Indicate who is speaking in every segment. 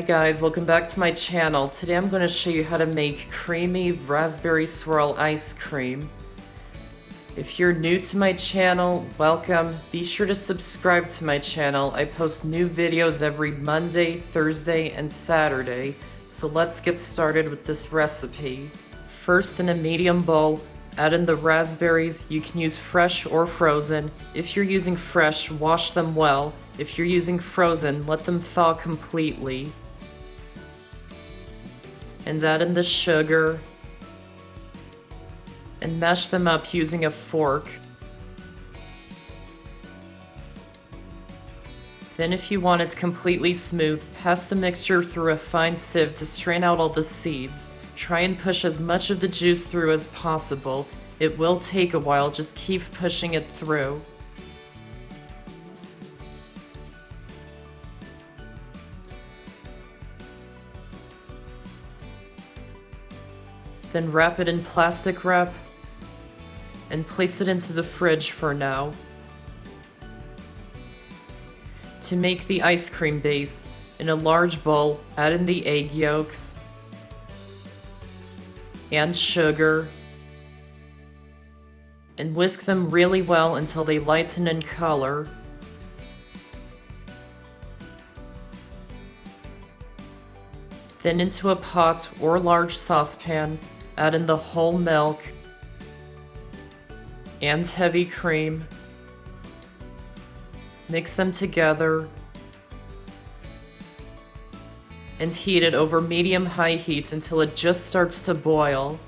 Speaker 1: guys, welcome back to my channel. Today I'm going to show you how to make creamy raspberry swirl ice cream. If you're new to my channel, welcome. Be sure to subscribe to my channel. I post new videos every Monday, Thursday, and Saturday. So let's get started with this recipe. First, in a medium bowl, add in the raspberries. You can use fresh or frozen. If you're using fresh, wash them well. If you're using frozen, let them thaw completely. And add in the sugar. And mash them up using a fork. Then if you want it completely smooth, pass the mixture through a fine sieve to strain out all the seeds. Try and push as much of the juice through as possible. It will take a while, just keep pushing it through. Then wrap it in plastic wrap and place it into the fridge for now. To make the ice cream base, in a large bowl, add in the egg yolks and sugar and whisk them really well until they lighten in color. Then into a pot or large saucepan, add in the whole milk and heavy cream. Mix them together and heat it over medium-high heat until it just starts to boil.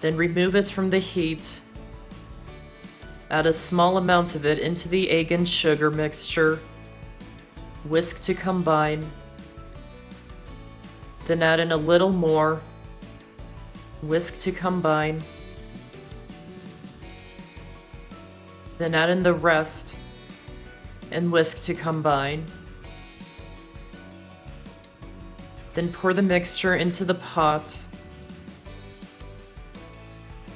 Speaker 1: Then remove it from the heat. Add a small amount of it into the egg and sugar mixture. Whisk to combine. Then add in a little more. Whisk to combine. Then add in the rest and whisk to combine. Then pour the mixture into the pot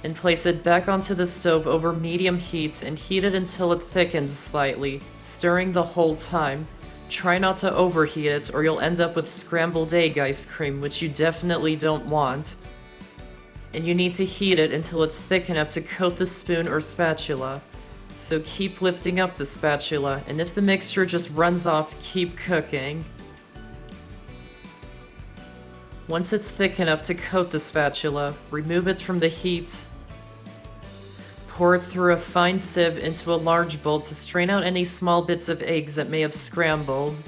Speaker 1: and place it back onto the stove over medium heat and heat it until it thickens slightly, stirring the whole time. Try not to overheat it or you'll end up with scrambled egg ice cream, which you definitely don't want. And you need to heat it until it's thick enough to coat the spoon or spatula. So keep lifting up the spatula, and if the mixture just runs off, keep cooking. Once it's thick enough to coat the spatula, remove it from the heat. Pour it through a fine sieve into a large bowl to strain out any small bits of eggs that may have scrambled.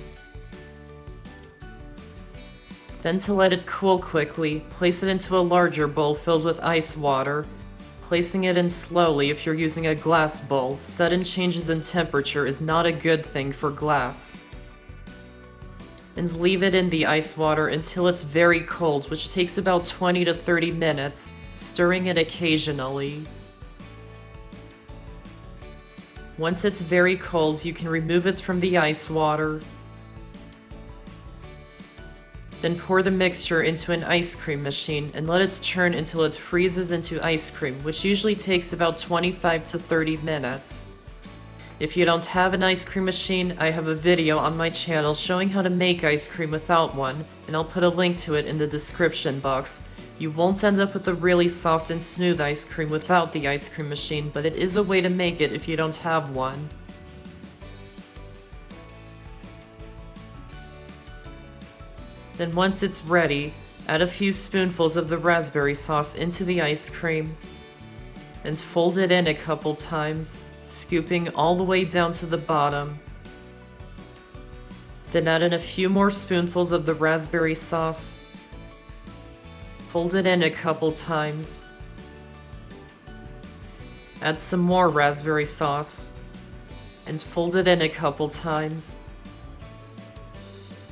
Speaker 1: Then to let it cool quickly, place it into a larger bowl filled with ice water, placing it in slowly if you're using a glass bowl. Sudden changes in temperature is not a good thing for glass. And leave it in the ice water until it's very cold, which takes about 20 to 30 minutes, stirring it occasionally. Once it's very cold, you can remove it from the ice water. Then pour the mixture into an ice cream machine and let it churn until it freezes into ice cream, which usually takes about 25 to 30 minutes. If you don't have an ice cream machine, I have a video on my channel showing how to make ice cream without one, and I'll put a link to it in the description box. You won't end up with a really soft and smooth ice cream without the ice cream machine, but it is a way to make it if you don't have one. Then once it's ready, add a few spoonfuls of the raspberry sauce into the ice cream and fold it in a couple times, scooping all the way down to the bottom. Then add in a few more spoonfuls of the raspberry sauce. Fold it in a couple times. Add some more raspberry sauce and fold it in a couple times.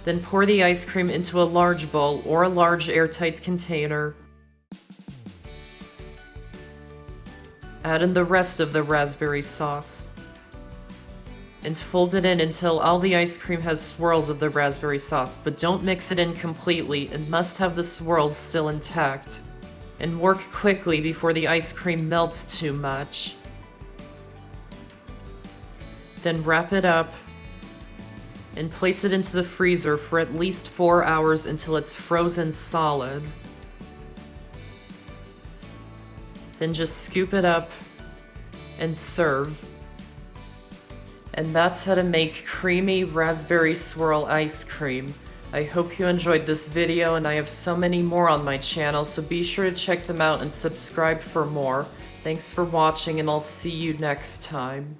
Speaker 1: Then pour the ice cream into a large bowl or a large airtight container. Add in the rest of the raspberry sauce and fold it in until all the ice cream has swirls of the raspberry sauce, but don't mix it in completely. It must have the swirls still intact. And work quickly before the ice cream melts too much. Then wrap it up and place it into the freezer for at least 4 hours until it's frozen solid. Then just scoop it up and serve. And that's how to make creamy raspberry swirl ice cream. I hope you enjoyed this video, and I have so many more on my channel, so be sure to check them out and subscribe for more. Thanks for watching, and I'll see you next time.